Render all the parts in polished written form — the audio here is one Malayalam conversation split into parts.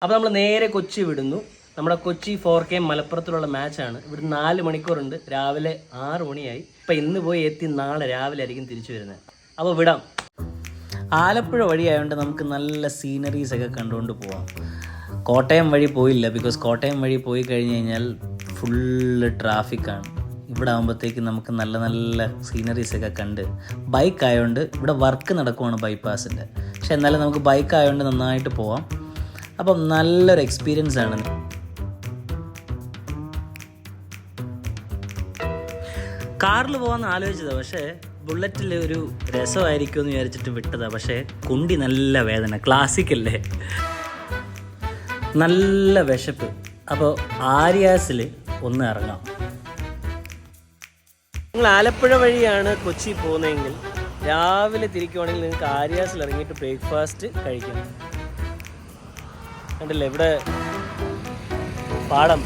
അപ്പോൾ നമ്മൾ നേരെ കൊച്ചി വിടുന്നു. നമ്മുടെ കൊച്ചി 4K മലപ്പുറത്തിലുള്ള മാച്ചാണ്. ഇവിടെ 4 മണിക്കൂറുണ്ട്. രാവിലെ 6 മണിയായി. ഇപ്പം ഇന്ന് പോയി എത്തി നാളെ രാവിലെ ആയിരിക്കും തിരിച്ചു വരുന്നത്. അപ്പോൾ വിടാം. ആലപ്പുഴ വഴിയായതുകൊണ്ട് നമുക്ക് നല്ല സീനറീസ് ഒക്കെ കണ്ടുകൊണ്ട് പോവാം. കോട്ടയം വഴി പോയില്ല, ബിക്കോസ് കോട്ടയം വഴി പോയി കഴിഞ്ഞ് കഴിഞ്ഞാൽ ഫുള്ള് ട്രാഫിക്കാണ്. ഇവിടെ ആകുമ്പോഴത്തേക്ക് നമുക്ക് നല്ല നല്ല സീനറീസ് ഒക്കെ കണ്ട്, ബൈക്ക് ആയതുകൊണ്ട് ഇവിടെ വർക്ക് നടക്കുവാണ് ബൈപ്പാസിൻ്റെ. പക്ഷെ എന്നാലും നമുക്ക് ബൈക്ക് ആയതുകൊണ്ട് നന്നായിട്ട് പോവാം. അപ്പം നല്ലൊരു എക്സ്പീരിയൻസ് ആണ്. കാറിൽ പോകാമെന്ന് ആലോചിച്ചതാണ്, പക്ഷേ ബുള്ളറ്റിൽ ഒരു രസമായിരിക്കും എന്ന് വിചാരിച്ചിട്ട് വിട്ടതാണ്. പക്ഷേ കുണ്ടി നല്ല വേദന, ക്ലാസിക്കല്ലേ, നല്ല വിശപ്പ്. അപ്പോൾ ആര്യാസിൽ ഒന്ന് ഇറങ്ങാം. നിങ്ങൾ ആലപ്പുഴ വഴിയാണ് കൊച്ചി പോകുന്നതെങ്കിൽ രാവിലെ തിരിക്കുവാണെങ്കിൽ നിങ്ങൾക്ക് ആര്യാസിൽ ഇറങ്ങിയിട്ട് ബ്രേക്ക്ഫാസ്റ്റ് കഴിക്കാം. കണ്ടില്ലേ ഇവിടെ പാടം.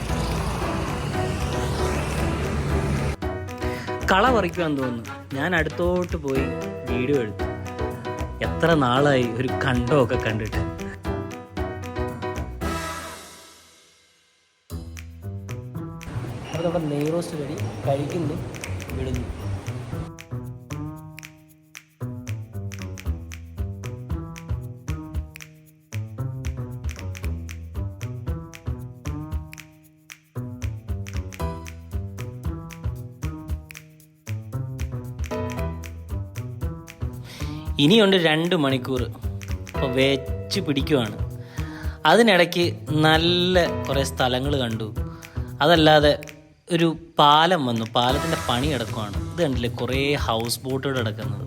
കള പറിക്കുവാൻ തോന്നുന്നു. ഞാൻ അടുത്തോട്ട് പോയി വീഡിയോ എടുത്തു. എത്ര നാളായി ഒരു കണ്ടമൊക്കെ കണ്ടിട്ട്. അപ്പോൾ നമ്മുടെ നെയ് റോസ്റ്റ് കടി കഴിക്കുന്നു, വിടുന്നു. ഇനിയുണ്ട് 2 മണിക്കൂർ. അപ്പോൾ വെച്ച് പിടിക്കുവാണ്. അതിനിടയ്ക്ക് നല്ല കുറേ സ്ഥലങ്ങൾ കണ്ടു. അതല്ലാതെ ഒരു പാലം വന്നു, പാലത്തിൻ്റെ പണി കിടക്കുവാണ്. ഇത് കണ്ടില്ലേ, കുറേ ഹൗസ് ബോട്ടുകൾ കിടക്കുന്നത്.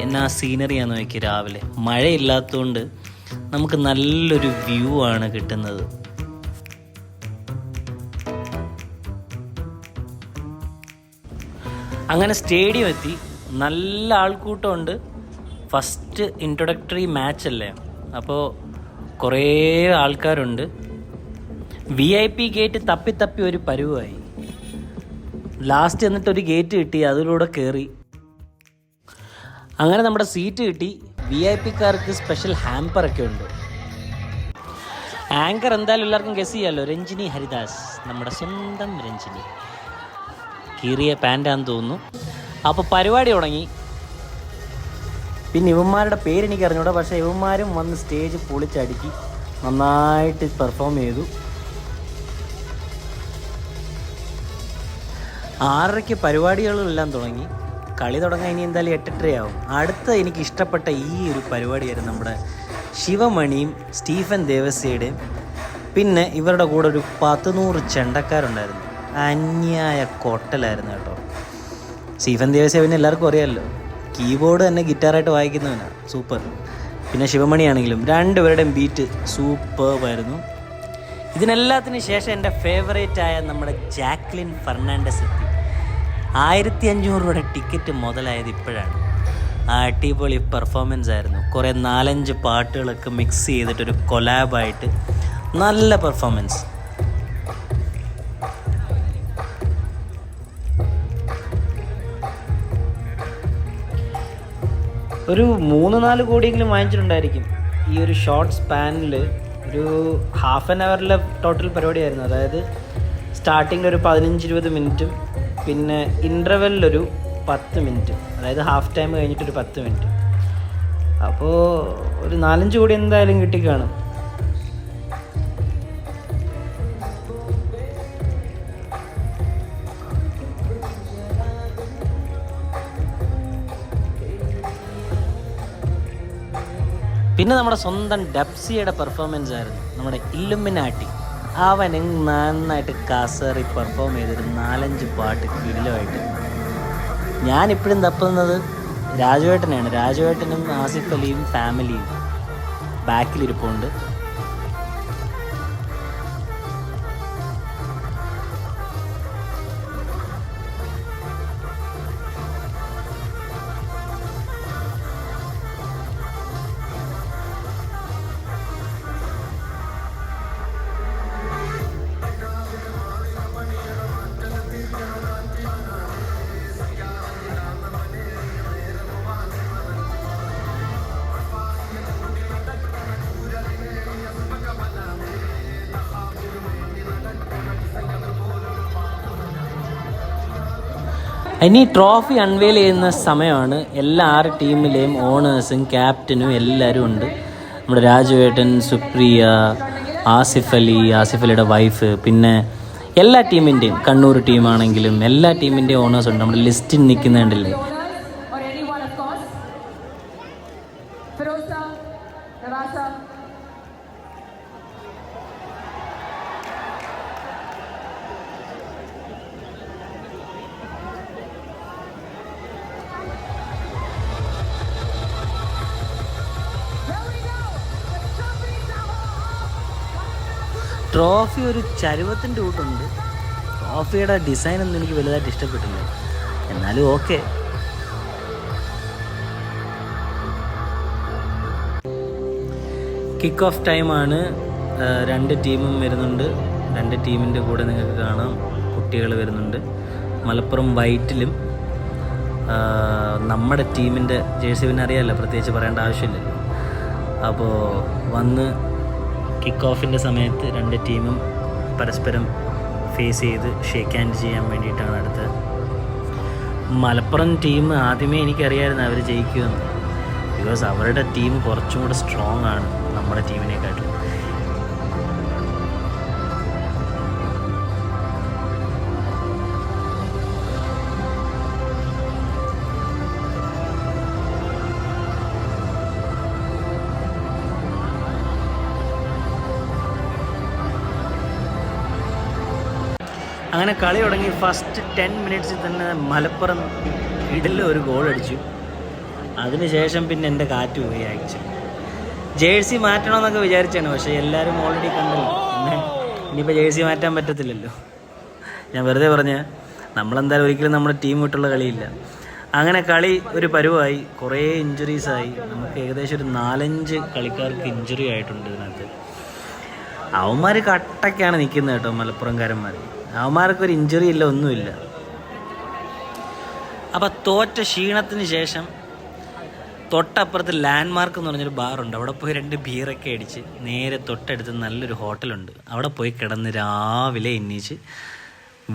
എന്നാ സീനറിയാന്ന് നോക്കി. രാവിലെ മഴയില്ലാത്തതുകൊണ്ട് നമുക്ക് നല്ലൊരു വ്യൂ ആണ് കിട്ടുന്നത്. അങ്ങനെ സ്റ്റേഡിയം എത്തി. നല്ല ആൾക്കൂട്ടമുണ്ട്. ഫസ്റ്റ് ഇൻട്രൊഡക്ടറി മാച്ച് അല്ലേ, അപ്പോൾ കുറേ ആൾക്കാരുണ്ട്. VIP ഗേറ്റ് തപ്പി ഒരു പരുവായി. ലാസ്റ്റ് എന്നിട്ടൊരു ഗേറ്റ് കിട്ടി, അതിലൂടെ കയറി. അങ്ങനെ നമ്മുടെ സീറ്റ് കിട്ടി. VIP-ക്കാർക്ക് സ്പെഷ്യൽ ഹാമ്പറൊക്കെ ഉണ്ട്. ആങ്കർ എന്തായാലും എല്ലാവർക്കും ഗസ് ചെയ്യാമല്ലോ, രഞ്ജിനി ഹരിദാസ്, നമ്മുടെ സ്വന്തം രഞ്ജിനി. കീറിയ പാൻ്റാന്ന് തോന്നുന്നു. അപ്പോൾ പരിപാടി തുടങ്ങി. പിന്നെ ഇവന്മാരുടെ പേരെനിക്ക് അറിഞ്ഞൂടാ, പക്ഷേ ഇവന്മാരും വന്ന് സ്റ്റേജ് പൊളിച്ചടുക്കി നന്നായിട്ട് പെർഫോം ചെയ്തു. 6:30 പരിപാടികളെല്ലാം തുടങ്ങി. കളി തുടങ്ങാൻ ഇനി എന്തായാലും 8:30 ആവും. അടുത്ത എനിക്ക് ഇഷ്ടപ്പെട്ട ഈ ഒരു പരിപാടിയായിരുന്നു നമ്മുടെ ശിവമണിയും സ്റ്റീഫൻ ദേവസ്യയുടെയും. പിന്നെ ഇവരുടെ കൂടെ ഒരു 100 ചെണ്ടക്കാരുണ്ടായിരുന്നു. അന്യായ കൊട്ടലായിരുന്നു കേട്ടോ. സ്റ്റീഫൻ ദേവസ്യ പിന്നെ എല്ലാവർക്കും അറിയാമല്ലോ, കീബോർഡ് തന്നെ ഗിറ്റാറായിട്ട് വായിക്കുന്നവനാണ്, സൂപ്പർ. പിന്നെ ശിവമണിയാണെങ്കിലും രണ്ടുപേരുടെയും ബീറ്റ് സൂപ്പർബായിരുന്നു. ഇതിനെല്ലാത്തിനും ശേഷം എൻ്റെ ഫേവറേറ്റായ നമ്മുടെ ജാക്ലിൻ ഫെർണാണ്ടസ് എത്തി. 1500 രൂപയുടെ ടിക്കറ്റ് മുതലായത് ഇപ്പോഴാണ്. അടിപൊളി പെർഫോമൻസ് ആയിരുന്നു. കുറേ 4-5 പാട്ടുകളൊക്കെ മിക്സ് ചെയ്തിട്ടൊരു കൊലാബായിട്ട് നല്ല പെർഫോമൻസ്. ഒരു 3-4 കോടിയെങ്കിലും വാങ്ങിച്ചിട്ടുണ്ടായിരിക്കും ഈ ഒരു ഷോർട്ട് സ്പാനിൽ. ഒരു ഹാഫ് ആൻ അവറിലെ ടോട്ടൽ പരിപാടിയായിരുന്നു. അതായത് സ്റ്റാർട്ടിങ്ങിൽ ഒരു 15-20 മിനിറ്റും പിന്നെ ഇൻ്റർവെല്ലൊരു 10 മിനിറ്റ്, അതായത് ഹാഫ് ടൈം കഴിഞ്ഞിട്ടൊരു 10 മിനിറ്റ്. അപ്പോൾ ഒരു 4-5 കോടി എന്തായാലും കിട്ടിക്കാണും. പിന്നെ നമ്മുടെ സ്വന്തം ഡബ്സിയുടെ പെർഫോമൻസ് ആയിരുന്നു, നമ്മുടെ ഇല്ലുമിനാട്ടി. അവൻ നന്നായിട്ട് കാസറി പെർഫോം ചെയ്തൊരു 4-5 പാട്ട് കിടിലമായിട്ട്. ഞാനിപ്പോഴും തപ്പുന്നത് രാജുവേട്ടനെയാണ്. രാജുവേട്ടനും ആസിഫ് അലിയും ഫാമിലിയും ബാക്കിലിരിപ്പുണ്ട്. ഇനി ട്രോഫി അൺവെയിൽ ചെയ്യുന്ന സമയമാണ്. എല്ലാ 6 ടീമിലെയും ഓണേഴ്സും ക്യാപ്റ്റനും എല്ലാവരും ഉണ്ട്. നമ്മുടെ രാജുവേട്ടൻ, സുപ്രിയ, ആസിഫ് അലിയുടെ വൈഫ്, പിന്നെ എല്ലാ ടീമിൻ്റെയും, കണ്ണൂർ ടീമാണെങ്കിലും എല്ലാ ടീമിൻ്റെയും ഓണേഴ്സ് ഉണ്ട്. നമ്മുടെ ലിസ്റ്റിൽ നിൽക്കുന്നുണ്ടല്ലേ. ട്രോഫി ഒരു ചരുവത്തിൻ്റെ കൂട്ടുണ്ട്. ട്രോഫിയുടെ ഡിസൈനൊന്നും എനിക്ക് വലുതായിട്ട് ഇഷ്ടപ്പെട്ടില്ല, എന്നാലും ഓക്കെ. കിക്ക് ഓഫ് ടൈമാണ്. 2 ടീമും വരുന്നുണ്ട്. 2 ടീമിൻ്റെ കൂടെ നിങ്ങൾക്ക് കാണാം കുട്ടികൾ വരുന്നുണ്ട്. മലപ്പുറം വൈറ്റിലും നമ്മുടെ ടീമിൻ്റെ ജേഴ്സി പിന്നെ അറിയാമല്ലോ, പ്രത്യേകിച്ച് പറയേണ്ട ആവശ്യമില്ലല്ലോ. അപ്പോൾ വന്ന് കിക്ക് ഓഫിൻ്റെ സമയത്ത് 2 ടീമും പരസ്പരം ഫേസ് ചെയ്ത് ഷേക്ക് ഹാൻഡ് ചെയ്യാൻ വേണ്ടിയിട്ടാണ് അടുത്തത്. മലപ്പുറം ടീം ആദ്യമേ എനിക്കറിയാമായിരുന്നു അവർ ജയിക്കുമെന്ന്. ബിക്കോസ് അവരുടെ ടീം കുറച്ചും കൂടെ സ്ട്രോങ് ആണ് നമ്മുടെ ടീമിനെക്കാട്ടും. അങ്ങനെ കളി തുടങ്ങി. ഫസ്റ്റ് 10 മിനിറ്റ്സിൽ തന്നെ മലപ്പുറം ഒരു ഗോൾ അടിച്ചു. അതിനുശേഷം പിന്നെ എൻ്റെ കാറ്റ് പോയി. ആക്ച്വലി ജേഴ്സി മാറ്റണമെന്നൊക്കെ വിചാരിച്ചാണ്, പക്ഷേ എല്ലാവരും ഓൾറെഡി കണ്ടല്ലോ. പിന്നെ ഇനിയിപ്പോൾ ജേഴ്സി മാറ്റാൻ പറ്റത്തില്ലല്ലോ. ഞാൻ വെറുതെ പറഞ്ഞ നമ്മളെന്തായാലും ഒരിക്കലും നമ്മുടെ ടീം വിട്ടുള്ള കളിയില്ല. അങ്ങനെ കളി ഒരു പരുവായി. കുറേ ഇഞ്ചുറീസായി. നമുക്ക് ഏകദേശം ഒരു 4-5 കളിക്കാർക്ക് ഇഞ്ചുറി ആയിട്ടുണ്ട് ഇതിനകത്ത്. അവന്മാർ കട്ടയ്ക്കാണ് നിൽക്കുന്നത് കേട്ടോ, മലപ്പുറംകാരന്മാർ. അവന്മാർക്കൊരു ഇഞ്ചുറി ഇല്ല, ഒന്നുമില്ല. അപ്പം തോറ്റ ക്ഷീണത്തിന് ശേഷം തൊട്ടപ്പുറത്ത് ലാൻഡ്മാർക്ക് എന്ന് പറഞ്ഞൊരു ബാറുണ്ട്. അവിടെ പോയി 2 ബീറൊക്കെ അടിച്ച് നേരെ തൊട്ടടുത്ത് നല്ലൊരു ഹോട്ടലുണ്ട്. അവിടെ പോയി കിടന്ന് രാവിലെ എണീച്ച്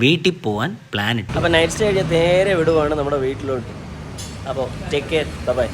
വീട്ടിൽ പോകാൻ പ്ലാൻ ഇട്ടു. അപ്പോൾ നൈറ്റ് സ്റ്റേ കഴിഞ്ഞാൽ നേരെ വിടുവാണ് നമ്മുടെ വീട്ടിലോട്ട്. അപ്പോൾ ടേക്ക് കെയർ, ബൈ.